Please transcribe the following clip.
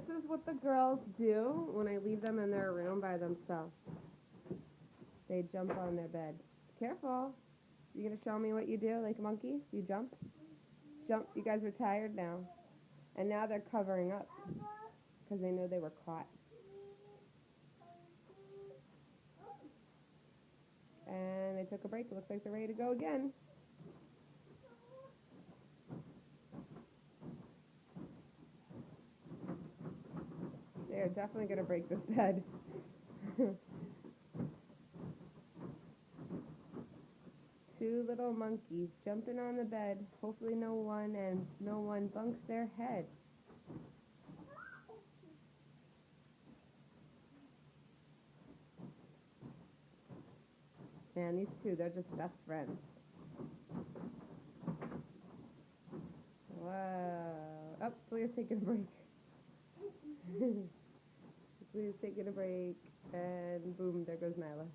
This is what the girls do when I leave them in their room by themselves. They jump on their bed. Careful. You gonna show me what you do like a monkey? You jump? Jump. You guys are tired now. And now they're covering up because they know they were caught. And they took a break. It looks like they're ready to go again. They're definitely going to break this bed. Two little monkeys jumping on the bed. Hopefully no one bunks their head. Man, these two, they're just best friends. Wow. Oh, DaLeah's taking a break. DaLeah's taking a break. And boom, there goes Nyalah.